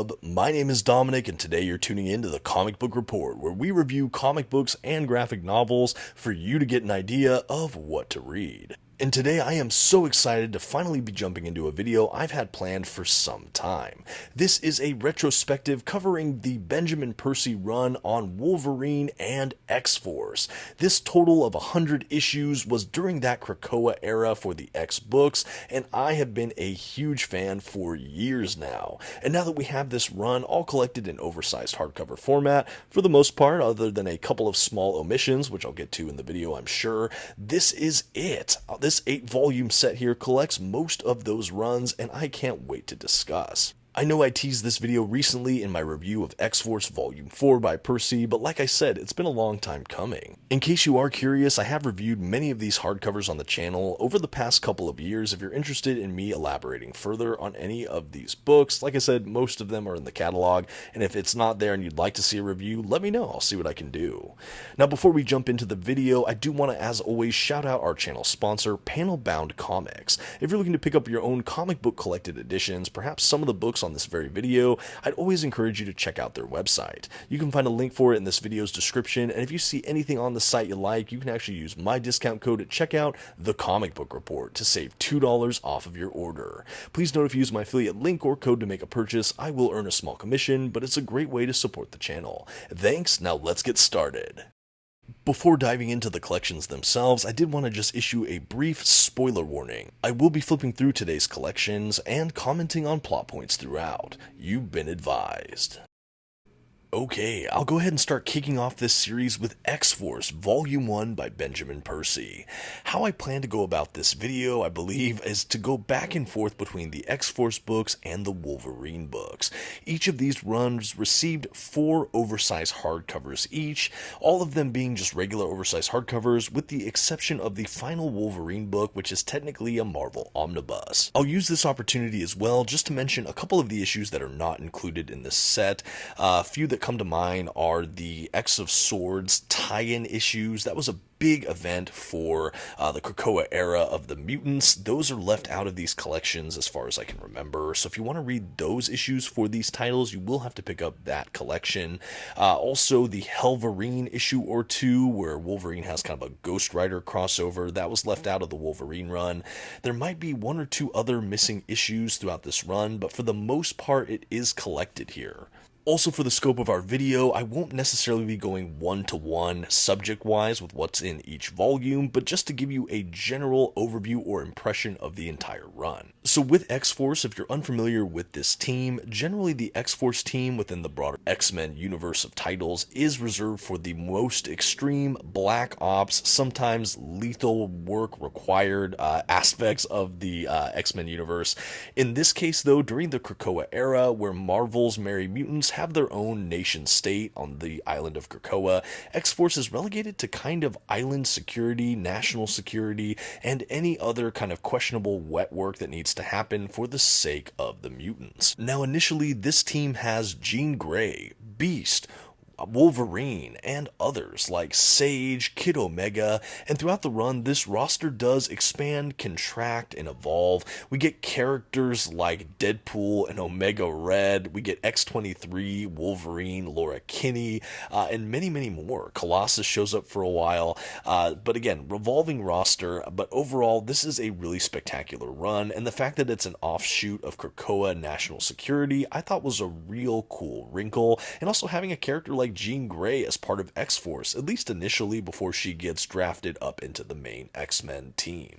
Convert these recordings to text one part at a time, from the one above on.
Dub? My name is Dominic, and today you're tuning in to the Comic Book Report, where we review comic books and graphic novels for you to get an idea of what to read. And today I am so excited to finally be jumping into a video I've had planned for some time. This is a retrospective covering the Benjamin Percy run on Wolverine and X-Force. This total of 100 issues was during that Krakoa era for the X books, and I have been a huge fan for years now. And now that we have this run all collected in oversized hardcover format, for the most part, other than a couple of small omissions, which I'll get to in the video I'm sure, this is it. This 8-volume set here collects most of those runs, and I can't wait to discuss. I know I teased this video recently in my review of X-Force Volume 4 by Percy, but like I said, it's been a long time coming. In case you are curious, I have reviewed many of these hardcovers on the channel over the past couple of years. If you're interested in me elaborating further on any of these books, like I said, most of them are in the catalog, and if it's not there and you'd like to see a review, let me know. I'll see what I can do. Now, before we jump into the video, I do want to, as always, shout out our channel sponsor, Panel Bound Comics. If you're looking to pick up your own comic book collected editions, perhaps some of the books on this very video, I'd always encourage you to check out their website. You can find a link for it in this video's description, and if you see anything on the site you like, you can actually use my discount code at checkout, TheComicBookReport, to save $2 off of your order. Please note if you use my affiliate link or code to make a purchase, I will earn a small commission, but it's a great way to support the channel. Thanks, now let's get started. Before diving into the collections themselves, I did want to just issue a brief spoiler warning. I will be flipping through today's collections and commenting on plot points throughout. You've been advised. Okay, I'll go ahead and start kicking off this series with X-Force Volume 1 by Benjamin Percy. How I plan to go about this video, I believe, is to go back and forth between the X-Force books and the Wolverine books. Each of these runs received 4 oversized hardcovers each, all of them being just regular oversized hardcovers, with the exception of the final Wolverine book, which is technically a Marvel Omnibus. I'll use this opportunity as well just to mention a couple of the issues that are not included in this set. A few that come to mind are the X of Swords tie-in issues. That was a big event for the Krakoa Era of the mutants. Those are left out of these collections as far as I can remember, so if you want to read those issues for these titles, you will have to pick up that collection. Also, the Wolverine issue or 2, where Wolverine has kind of a Ghost Rider crossover, that was left out of the Wolverine run. There might be 1 or 2 other missing issues throughout this run, but for the most part, it is collected here. Also, for the scope of our video, I won't necessarily be going one-to-one subject-wise with what's in each volume, but just to give you a general overview or impression of the entire run. So with X-Force, if you're unfamiliar with this team, generally the X-Force team within the broader X-Men universe of titles is reserved for the most extreme Black Ops, sometimes lethal work required aspects of the X-Men universe. In this case, though, during the Krakoa era, where Marvel's Merry Mutants have their own nation state on the island of Krakoa, X-Force is relegated to kind of island security, national security, and any other kind of questionable wet work that needs to happen for the sake of the mutants. Now, initially, this team has Jean Grey, Beast, Wolverine, and others like Sage, Kid Omega, and throughout the run, this roster does expand, contract, and evolve. We get characters like Deadpool and Omega Red, we get X-23, Wolverine, Laura Kinney, and many, many more. Colossus shows up for a while, but again, revolving roster, but overall, this is a really spectacular run, and the fact that it's an offshoot of Krakoa National Security, I thought was a real cool wrinkle, and also having a character like Jean Grey as part of X-Force, at least initially before she gets drafted up into the main X-Men team.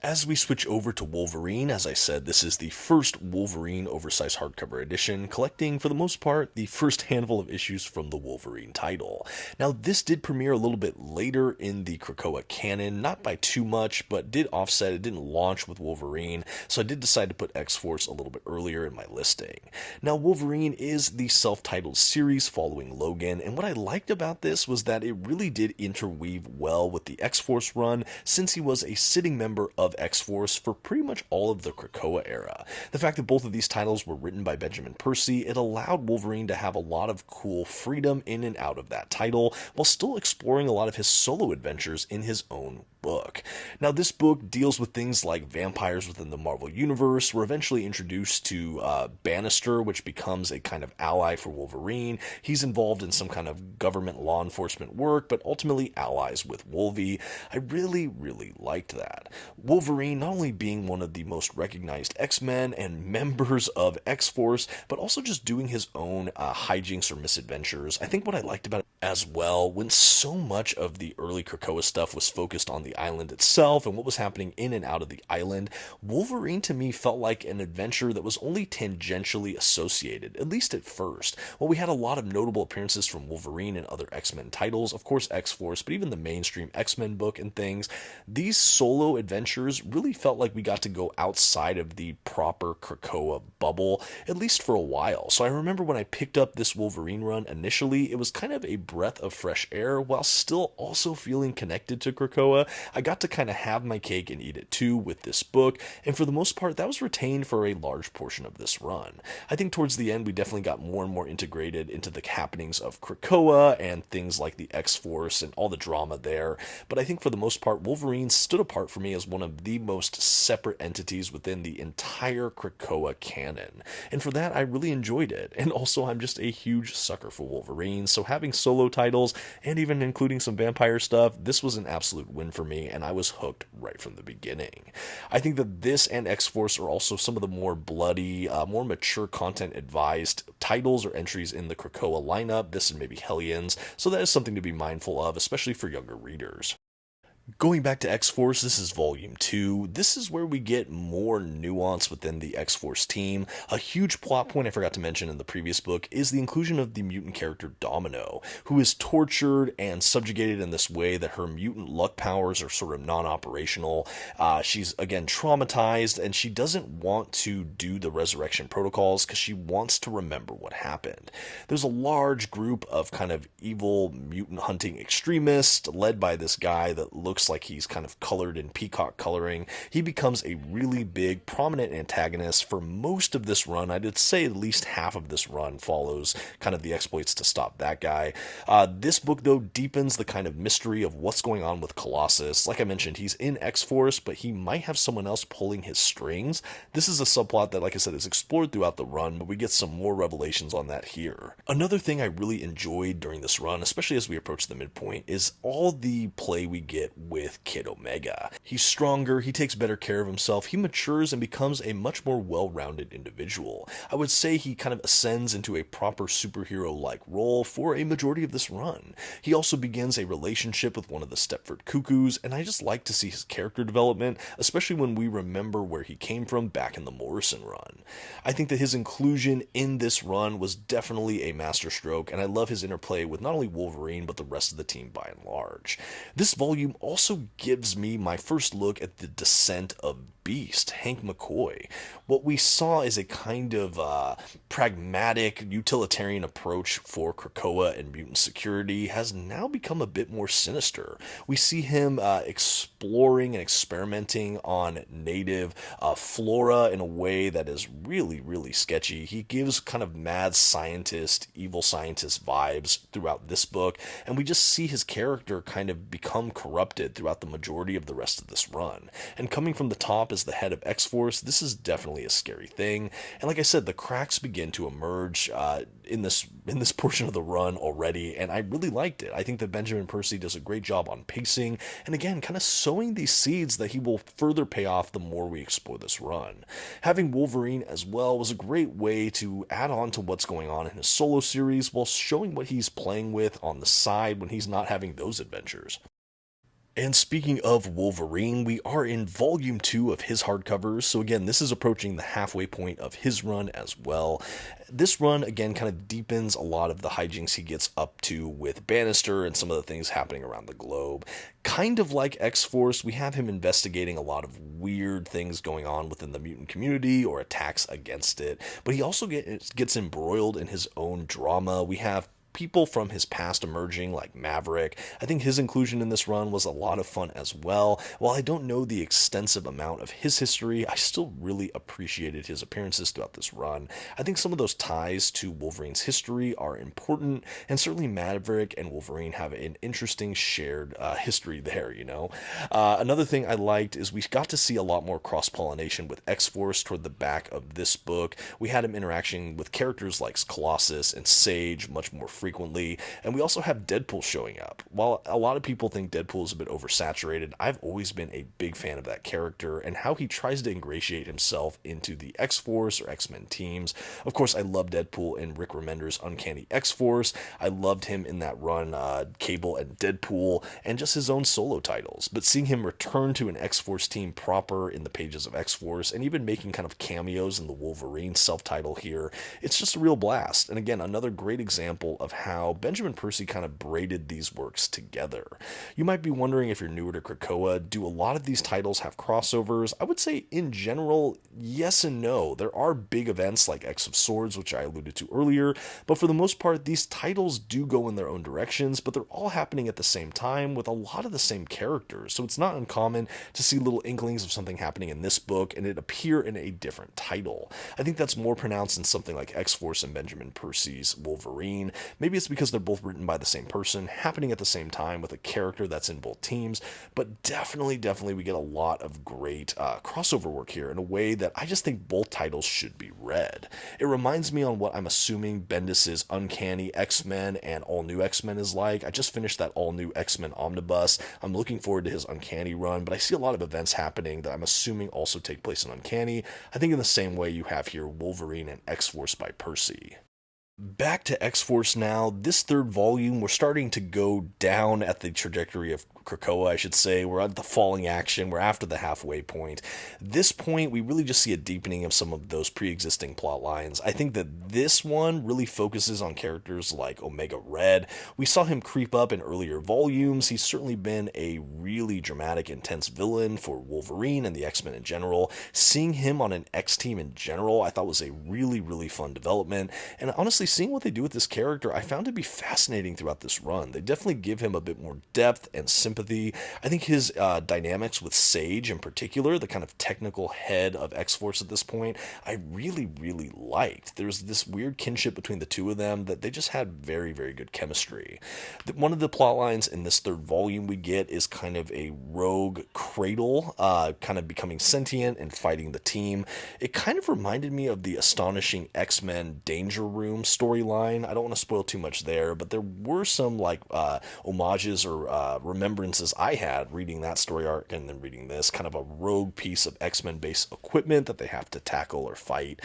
As we switch over to Wolverine, as I said, this is the first Wolverine oversized hardcover edition, collecting, for the most part, the first handful of issues from the Wolverine title. Now, this did premiere a little bit later in the Krakoa canon, not by too much, but did offset. It didn't launch with Wolverine, so I did decide to put X-Force a little bit earlier in my listing. Now, Wolverine is the self-titled series following Logan, and what I liked about this was that it really did interweave well with the X-Force run, since he was a sitting member of of X-Force for pretty much all of the Krakoa era. The fact that both of these titles were written by Benjamin Percy, it allowed Wolverine to have a lot of cool freedom in and out of that title, while still exploring a lot of his solo adventures in his own book. Now, this book deals with things like vampires within the Marvel Universe. We're eventually introduced to Bannister, which becomes a kind of ally for Wolverine. He's involved in some kind of government law enforcement work, but ultimately allies with Wolvie. I really, really liked that. Wolverine not only being one of the most recognized X-Men and members of X-Force, but also just doing his own hijinks or misadventures. I think what I liked about it as well, when so much of the early Krakoa stuff was focused on the island itself and what was happening in and out of the island, Wolverine to me felt like an adventure that was only tangentially associated, at least at first. While we had a lot of notable appearances from Wolverine and other X-Men titles, of course X-Force, but even the mainstream X-Men book and things, these solo adventures really felt like we got to go outside of the proper Krakoa bubble, at least for a while. So I remember when I picked up this Wolverine run initially, it was kind of a breath of fresh air while still also feeling connected to Krakoa. I got to kind of have my cake and eat it too with this book, and for the most part that was retained for a large portion of this run. I think towards the end we definitely got more and more integrated into the happenings of Krakoa and things like the X-Force and all the drama there, but I think for the most part Wolverine stood apart for me as one of the most separate entities within the entire Krakoa canon, and for that I really enjoyed it. And also I'm just a huge sucker for Wolverine, so having solo titles and even including some vampire stuff, this was an absolute win for me, and I was hooked right from the beginning. I think that this and X-Force are also some of the more bloody, more mature content advised titles or entries in the Krakoa lineup, this and maybe Hellions, so that is something to be mindful of, especially for younger readers. Going back to X-Force, this is Volume 2. This is where we get more nuance within the X-Force team. A huge plot point I forgot to mention in the previous book is the inclusion of the mutant character Domino, who is tortured and subjugated in this way that her mutant luck powers are sort of non-operational. She's, again, traumatized, and she doesn't want to do the resurrection protocols because she wants to remember what happened. There's a large group of kind of evil mutant hunting extremists led by this guy that looks like he's kind of colored in peacock coloring. He becomes a really big, prominent antagonist for most of this run. I'd say at least half of this run follows kind of the exploits to stop that guy. This book, though, deepens the kind of mystery of what's going on with Colossus. Like I mentioned, he's in X-Force, but he might have someone else pulling his strings. This is a subplot that, like I said, is explored throughout the run, but we get some more revelations on that here. Another thing I really enjoyed during this run, especially as we approach the midpoint, is all the play we get with Kid Omega. He's stronger, he takes better care of himself, he matures and becomes a much more well-rounded individual. I would say he kind of ascends into a proper superhero-like role for a majority of this run. He also begins a relationship with one of the Stepford Cuckoos, and I just like to see his character development, especially when we remember where he came from back in the Morrison run. I think that his inclusion in this run was definitely a masterstroke, and I love his interplay with not only Wolverine, but the rest of the team by and large. This volume also gives me my first look at the descent of Beast, Hank McCoy. What we saw is a kind of pragmatic, utilitarian approach for Krakoa and mutant security has now become a bit more sinister. We see him exploring and experimenting on native flora in a way that is really, really sketchy. He gives kind of mad scientist, evil scientist vibes throughout this book, and we just see his character kind of become corrupted throughout the majority of the rest of this run. And coming from the top as the head of X-Force, this is definitely a scary thing. And like I said, the cracks begin to emerge in this portion of the run already, and I really liked it. I think that Benjamin Percy does a great job on pacing, and again, kind of sowing these seeds that he will further pay off the more we explore this run. Having Wolverine as well was a great way to add on to what's going on in his solo series while showing what he's playing with on the side when he's not having those adventures. And speaking of Wolverine, we are in Volume 2 of his hardcovers, so again, this is approaching the halfway point of his run as well. This run, again, kind of deepens a lot of the hijinks he gets up to with Bannister and some of the things happening around the globe. Kind of like X-Force, we have him investigating a lot of weird things going on within the mutant community or attacks against it, but he also gets embroiled in his own drama. We have people from his past emerging, like Maverick. I think his inclusion in this run was a lot of fun as well. While I don't know the extensive amount of his history, I still really appreciated his appearances throughout this run. I think some of those ties to Wolverine's history are important, and certainly Maverick and Wolverine have an interesting shared history there, you know. Another thing I liked is we got to see a lot more cross-pollination with X-Force toward the back of this book. We had him interacting with characters like Colossus and Sage much more frequently, and we also have Deadpool showing up. While a lot of people think Deadpool is a bit oversaturated, I've always been a big fan of that character and how he tries to ingratiate himself into the X-Force or X-Men teams. Of course, I love Deadpool in Rick Remender's Uncanny X-Force. I loved him in that run, Cable and Deadpool, and just his own solo titles. But seeing him return to an X-Force team proper in the pages of X-Force, and even making kind of cameos in the Wolverine self-title here, it's just a real blast. And again, another great example of how Benjamin Percy kind of braided these works together. You might be wondering, if you're newer to Krakoa, do a lot of these titles have crossovers? I would say in general, yes and no. There are big events like X of Swords, which I alluded to earlier, but for the most part, these titles do go in their own directions, but they're all happening at the same time with a lot of the same characters, so it's not uncommon to see little inklings of something happening in this book and it appear in a different title. I think that's more pronounced in something like X-Force and Benjamin Percy's Wolverine. Maybe it's because they're both written by the same person, happening at the same time with a character that's in both teams, but definitely we get a lot of great crossover work here in a way that I just think both titles should be read. It reminds me on what I'm assuming Bendis's Uncanny X-Men and All New X-Men is like. I just finished that All New X-Men Omnibus. I'm looking forward to his Uncanny run, but I see a lot of events happening that I'm assuming also take place in Uncanny. I think in the same way you have here Wolverine and X-Force by Percy. Back to X-Force now. This third volume, we're starting to go down at the trajectory of Krakoa, I should say. We're at the falling action. We're after the halfway point. This point, we really just see a deepening of some of those pre-existing plot lines. I think that this one really focuses on characters like Omega Red. We saw him creep up in earlier volumes. He's certainly been a really dramatic, intense villain for Wolverine and the X-Men in general. Seeing him on an X-team in general, I thought was a really fun development. And honestly, seeing what they do with this character, I found to be fascinating throughout this run. They definitely give him a bit more depth and sympathy. I think his dynamics with Sage in particular, the kind of technical head of X-Force at this point, I really liked. There's this weird kinship between the two of them that they just had very good chemistry. One of the plot lines in this third volume we get is kind of a rogue Cradle kind of becoming sentient and fighting the team. It kind of reminded me of the Astonishing X-Men Danger Room storyline. I don't want to spoil too much there, but there were some like homages or remembrances I had reading that story arc and then reading this, kind of a rogue piece of X-Men based equipment that they have to tackle or fight.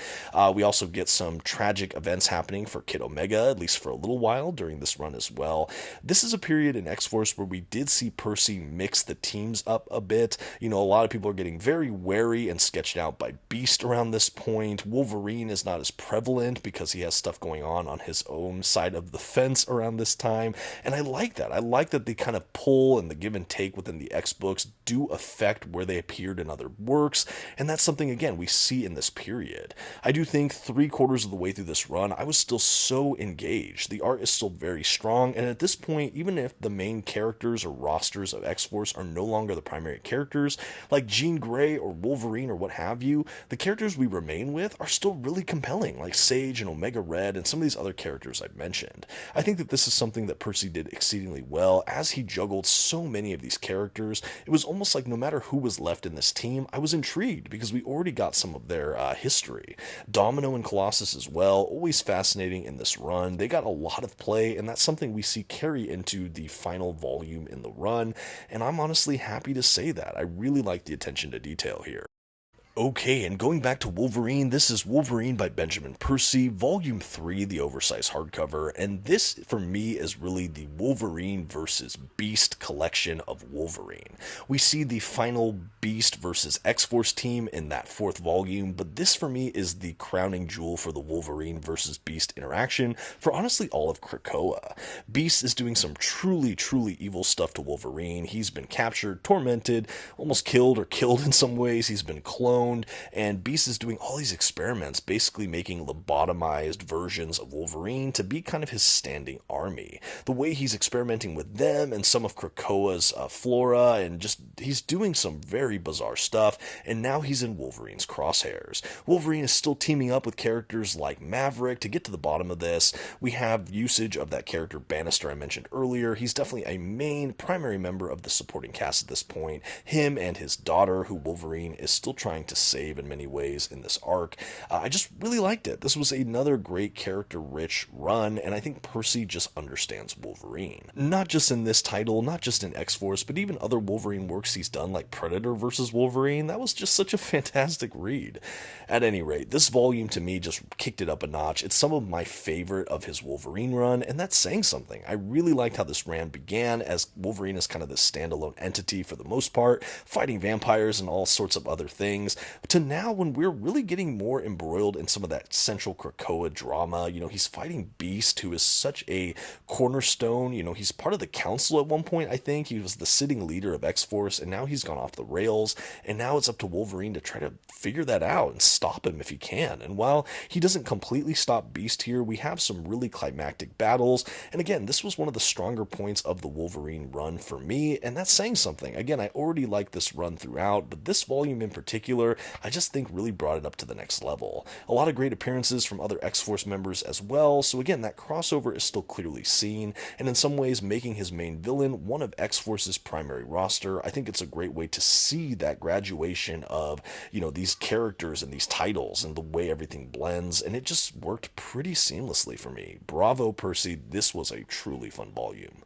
We also get some tragic events happening for Kid Omega, at least for a little while during this run as well. This is a period in X-Force where we did see Percy mix the teams up a bit. You know, a lot of people are getting very wary and sketched out by Beast around this point. Wolverine is not as prevalent because he has stuff going on his own side of the fence around this time, and I like that. I like that the kind of pull and the give and take within the X books do affect where they appeared in other works, and that's something, again, we see in this period. I do think 3/4 of the way through this run, I was still so engaged. The art is still very strong, and at this point, even if the main characters or rosters of X-Force are no longer the primary characters, like Jean Grey or Wolverine or what have you, the characters we remain with are still really compelling, like Sage and Omega Red and some of these other characters I've mentioned. I think that this is something that Percy did exceedingly well. As he juggled so many of these characters, it was almost like no matter who was left in this team, I was intrigued because we already got some of their history. Domino and Colossus as well, always fascinating in this run. They got a lot of play, and that's something we see carry into the final volume in the run, and I'm honestly happy to say that. I really like the attention to detail here. Okay, and going back to Wolverine, this is Wolverine by Benjamin Percy, Volume 3, the oversized hardcover, and this, for me, is really the Wolverine versus Beast collection of Wolverine. We see the final Beast versus X-Force team in that 4th volume, but this, for me, is the crowning jewel for the Wolverine versus Beast interaction for honestly all of Krakoa. Beast is doing some truly evil stuff to Wolverine. He's been captured, tormented, almost killed or killed in some ways. He's been cloned. cloned, and Beast is doing all these experiments, basically making lobotomized versions of Wolverine to be kind of his standing army. The way he's experimenting with them and some of Krakoa's flora, and just he's doing some very bizarre stuff, and now he's in Wolverine's crosshairs. Wolverine is still teaming up with characters like Maverick to get to the bottom of this. We have usage of that character Bannister I mentioned earlier. He's definitely a main primary member of the supporting cast at this point. Him and his daughter, who Wolverine is still trying to save in many ways in this arc. I just really liked it. This was another great character-rich run, and I think Percy just understands Wolverine. Not just in this title, not just in X-Force, but even other Wolverine works he's done, like Predator vs. Wolverine. That was just such a fantastic read. At any rate, this volume to me just kicked it up a notch. It's some of my favorite of his Wolverine run, and that's saying something. I really liked how this run began, as Wolverine is kind of this standalone entity for the most part, fighting vampires and all sorts of other things, to now when we're really getting more embroiled in some of that central Krakoa drama. You know, he's fighting Beast, who is such a cornerstone. You know, he's part of the council at one point, I think. He was the sitting leader of X-Force, and now he's gone off the rails, and now it's up to Wolverine to try to figure that out and stop him if he can. And while he doesn't completely stop Beast here, we have some really climactic battles, and again, this was one of the stronger points of the Wolverine run for me, and that's saying something. Again, I already liked this run throughout, but this volume in particular, I just think really brought it up to the next level. A lot of great appearances from other X-Force members as well, so again, that crossover is still clearly seen, and in some ways making his main villain one of X-Force's primary roster. I think it's a great way to see that graduation of, you know, these characters and these titles and the way everything blends, and it just worked pretty seamlessly for me. Bravo, Percy, this was a truly fun volume.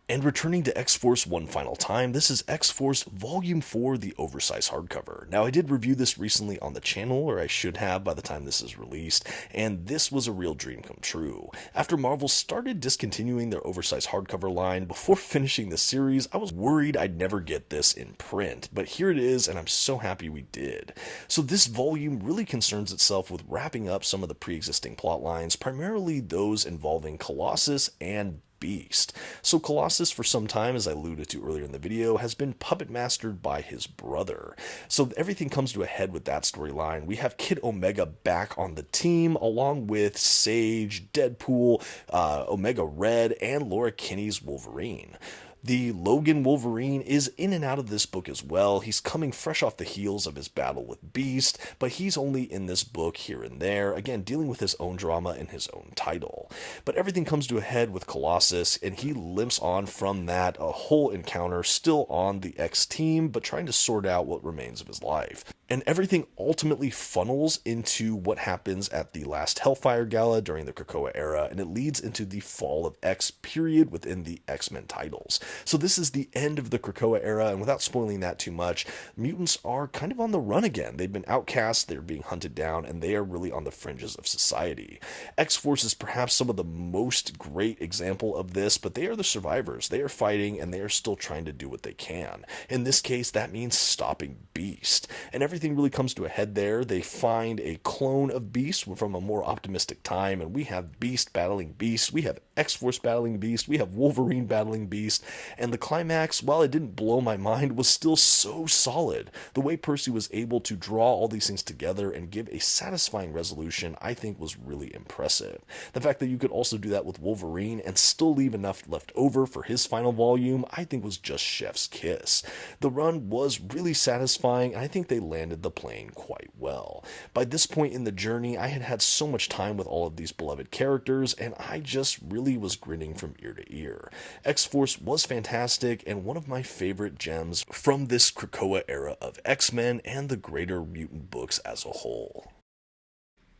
And returning to X-Force one final time, this is X-Force Volume 4, the oversized hardcover. Now, I did review this recently on the channel, or I should have by the time this is released, and this was a real dream come true. After Marvel started discontinuing their oversized hardcover line before finishing the series, I was worried I'd never get this in print, but here it is, and I'm so happy we did. So this volume really concerns itself with wrapping up some of the pre-existing plot lines, primarily those involving Colossus and Beast. So Colossus, for some time, as I alluded to earlier in the video, has been puppet mastered by his brother. So everything comes to a head with that storyline. We have Kid Omega back on the team, along with Sage, Deadpool, Omega Red, and Laura Kinney's Wolverine. The Logan Wolverine is in and out of this book as well. He's coming fresh off the heels of his battle with Beast, but he's only in this book here and there, again, dealing with his own drama in his own title. But everything comes to a head with Colossus, and he limps on from that, a whole encounter, still on the X team, but trying to sort out what remains of his life. And everything ultimately funnels into what happens at the last Hellfire Gala during the Krakoa Era, and it leads into the Fall of X period within the X-Men titles. So this is the end of the Krakoa Era, and without spoiling that too much, mutants are kind of on the run again. They've been outcast, they're being hunted down, and they are really on the fringes of society. X-Force is perhaps some of the most great example of this, but they are the survivors. They are fighting, and they are still trying to do what they can. In this case, that means stopping Beast. And everything really comes to a head there. They find a clone of Beast from a more optimistic time, and we have Beast battling Beast, we have X-Force battling Beast, we have Wolverine battling Beast, and the climax, while it didn't blow my mind, was still so solid. The way Percy was able to draw all these things together and give a satisfying resolution, I think, was really impressive. The fact that you could also do that with Wolverine and still leave enough left over for his final volume, I think was just chef's kiss. The run was really satisfying, and I think they landed the plane quite well. By this point in the journey, I had had so much time with all of these beloved characters, and I just really was grinning from ear to ear. X-Force was fantastic and one of my favorite gems from this Krakoa era of X-Men and the greater mutant books as a whole.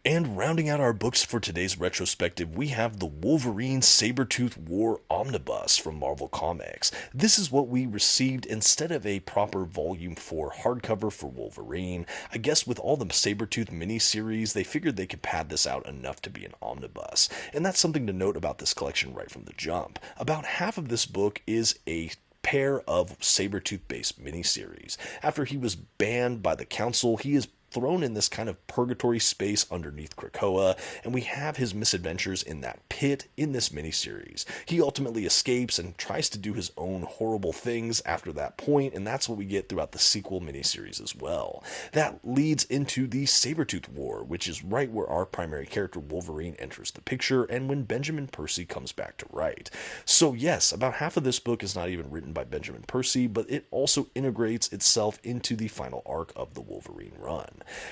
And rounding out our books for today's retrospective, we have the Wolverine Sabretooth War Omnibus from Marvel Comics. This is what we received instead of a proper Volume 4 hardcover for Wolverine. I guess with all the Sabretooth miniseries, they figured they could pad this out enough to be an omnibus. And that's something to note about this collection right from the jump. About half of this book is a pair of Sabretooth-based miniseries. After he was banned by the Council, he is thrown in this kind of purgatory space underneath Krakoa, and we have his misadventures in that pit in this miniseries. He ultimately escapes and tries to do his own horrible things after that point, and that's what we get throughout the sequel miniseries as well. That leads into the Sabretooth War, which is right where our primary character Wolverine enters the picture, and when Benjamin Percy comes back to write. So yes, about half of this book is not even written by Benjamin Percy, but it also integrates itself into the final arc of the Wolverine run.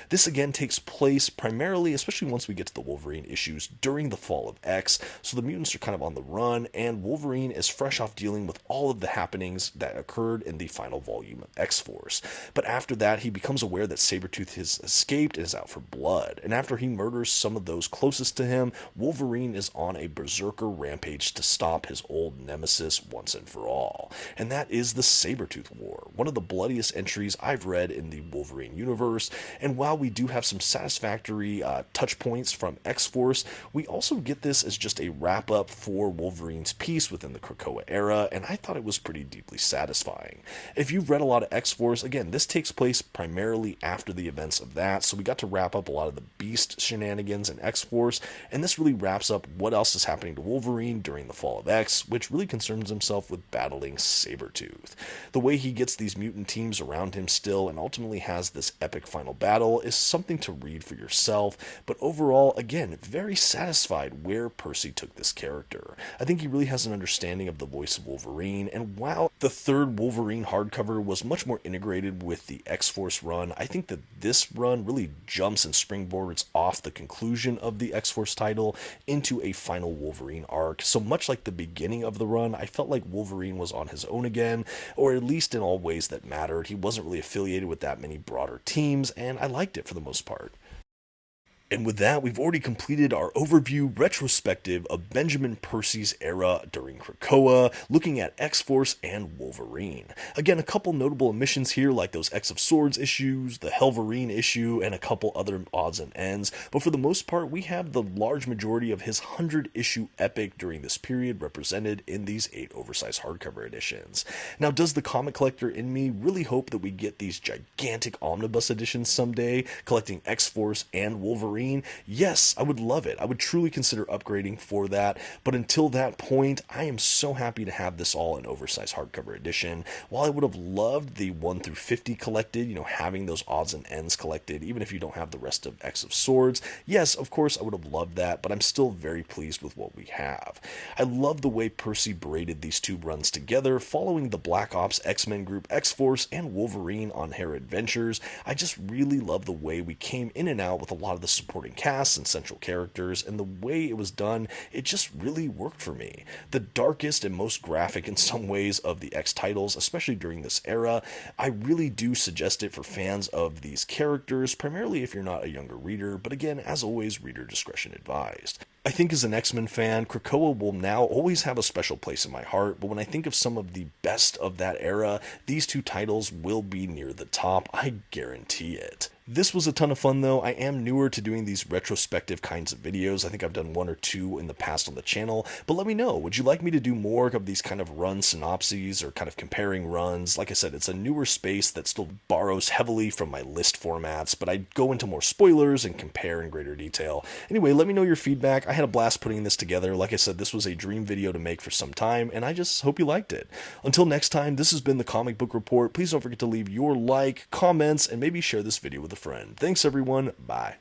This again takes place primarily, especially once we get to the Wolverine issues, during the fall of X, so the mutants are kind of on the run, and Wolverine is fresh off dealing with all of the happenings that occurred in the final volume of X-Force. But after that, he becomes aware that Sabretooth has escaped and is out for blood, and after he murders some of those closest to him, Wolverine is on a berserker rampage to stop his old nemesis once and for all. And that is the Sabretooth War, one of the bloodiest entries I've read in the Wolverine universe, and while we do have some satisfactory touch points from X-Force, we also get this as just a wrap-up for Wolverine's piece within the Krakoa era, and I thought it was pretty deeply satisfying. If you've read a lot of X-Force, again, this takes place primarily after the events of that, so we got to wrap up a lot of the Beast shenanigans in X-Force, and this really wraps up what else is happening to Wolverine during the fall of X, which really concerns himself with battling Sabretooth. The way he gets these mutant teams around him still and ultimately has this epic final battle is something to read for yourself, but overall, again, very satisfied where Percy took this character. I think he really has an understanding of the voice of Wolverine, and while the third Wolverine hardcover was much more integrated with the X-Force run, I think that this run really jumps and springboards off the conclusion of the X-Force title into a final Wolverine arc. So much like the beginning of the run, I felt like Wolverine was on his own again, or at least in all ways that mattered. He wasn't really affiliated with that many broader teams, and I liked it for the most part. And with that, we've already completed our overview retrospective of Benjamin Percy's era during Krakoa, looking at X-Force and Wolverine. Again, a couple notable omissions here, like those X of Swords issues, the Helverine issue, and a couple other odds and ends, but for the most part, we have the large majority of his 100-issue epic during this period represented in these 8 oversized hardcover editions. Now, does the comic collector in me really hope that we get these gigantic omnibus editions someday, collecting X-Force and Wolverine? Yes, I would love it. I would truly consider upgrading for that, but until that point, I am so happy to have this all in oversized hardcover edition. While I would have loved the 1 through 50 collected, having those odds and ends collected, even if you don't have the rest of X of Swords, yes, of course, I would have loved that, but I'm still very pleased with what we have. I love the way Percy braided these two runs together, following the Black Ops X-Men group X-Force and Wolverine on their adventures. I just really love the way we came in and out with a lot of the supporting casts and central characters, and the way it was done, it just really worked for me. The darkest and most graphic in some ways of the X titles, especially during this era, I really do suggest it for fans of these characters, primarily if you're not a younger reader, but again, as always, reader discretion advised. I think as an X-Men fan, Krakoa will now always have a special place in my heart, but when I think of some of the best of that era, these two titles will be near the top, I guarantee it. This was a ton of fun though. I am newer to doing these retrospective kinds of videos. I think I've done 1 or 2 in the past on the channel, but let me know. Would you like me to do more of these kind of run synopses or kind of comparing runs? Like I said, it's a newer space that still borrows heavily from my list formats, but I go into more spoilers and compare in greater detail. Anyway, let me know your feedback. I had a blast putting this together. Like I said, this was a dream video to make for some time, and I just hope you liked it. Until next time, this has been the Comic Book Report. Please don't forget to leave your like, comments, and maybe share this video with a friend. Thanks everyone. Bye.